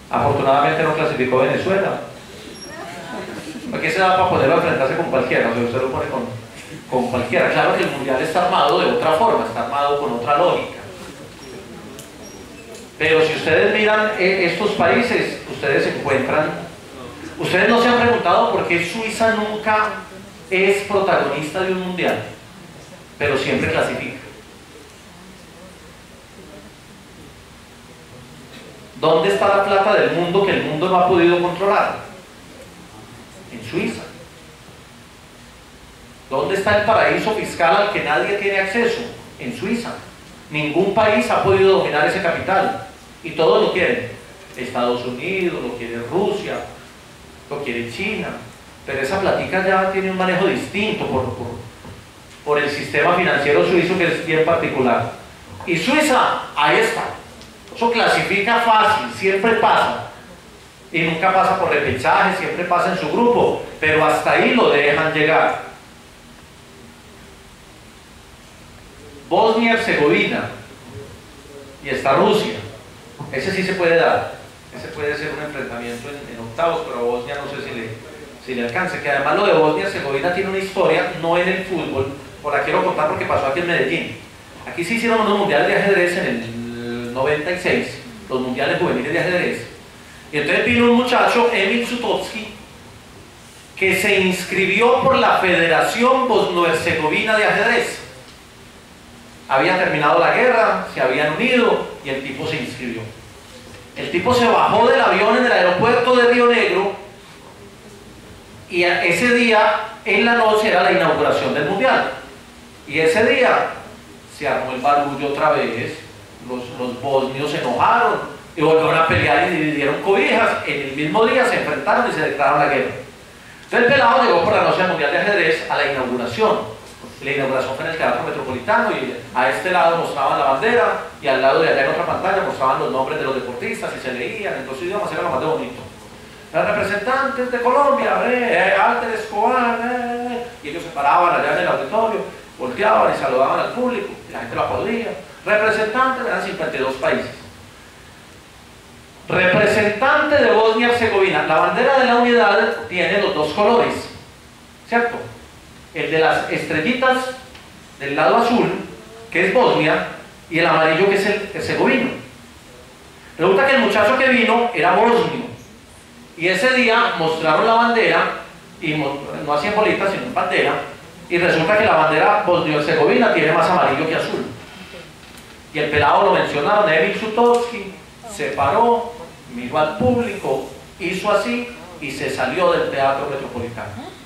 Speaker 2: Afortunadamente no clasificó Venezuela. Aquí se da para poderlo enfrentarse con cualquiera, o sea, usted lo pone con cualquiera. Claro que el mundial está armado de otra forma, está armado con otra lógica. Pero si ustedes miran estos países, ustedes encuentran, ustedes no se han preguntado por qué Suiza nunca es protagonista de un mundial, pero siempre clasifica. ¿Dónde está la plata del mundo que el mundo no ha podido controlar? En Suiza. ¿Dónde está el paraíso fiscal al que nadie tiene acceso? En Suiza. Ningún país ha podido dominar ese capital y todos lo quieren. Estados Unidos, lo quiere Rusia, lo quiere China, pero esa platica ya tiene un manejo distinto por el sistema financiero suizo, que es bien particular. Y Suiza, ahí está. Eso clasifica fácil, siempre pasa. Y nunca pasa por repechaje, siempre pasa en su grupo, pero hasta ahí lo dejan llegar. Bosnia-Herzegovina, y está Rusia. Ese sí se puede dar. Ese puede ser un enfrentamiento en octavos, pero a Bosnia no sé si le alcance. Que además lo de Bosnia-Herzegovina tiene una historia, no en el fútbol, por la quiero contar porque pasó aquí en Medellín. Aquí se hicieron unos mundiales de ajedrez en el 96, los mundiales juveniles de ajedrez. Y entonces vino un muchacho, Emil Sutovsky, que se inscribió por la Federación Bosno-Herzegovina de Ajedrez. Había terminado la guerra, se habían unido y el tipo se inscribió. El tipo se bajó del avión en el aeropuerto de Río Negro y ese día, en la noche, era la inauguración del mundial. Y ese día se armó el barullo otra vez, los bosnios se enojaron y volvieron a pelear y dividieron cobijas. En el mismo día se enfrentaron y se declararon la guerra. Entonces el pelado llegó por la noche al mundial de ajedrez a la inauguración. La inauguración fue en el Teatro Metropolitano y a este lado mostraban la bandera y al lado de allá en otra pantalla mostraban los nombres de los deportistas y se leían en dos idiomas, era lo más de bonito. Los representantes de Colombia, Alter Escobar, y ellos se paraban allá en el auditorio, volteaban y saludaban al público y la gente lo aplaudía. Representantes, eran 52 países. Representante de Bosnia-Herzegovina, la bandera de la unidad tiene los dos colores, ¿cierto? El de las estrellitas del lado azul, que es Bosnia, y el amarillo, que es el herzegovino. Resulta que el muchacho que vino era bosnio, y ese día mostraron la bandera, y no hacían bolitas, sino bandera, y resulta que la bandera bosnio-herzegovina tiene más amarillo que azul. Y el pelado lo mencionaron, Emil Sutovsky, se paró, miró al público, hizo así, y se salió del Teatro Metropolitano.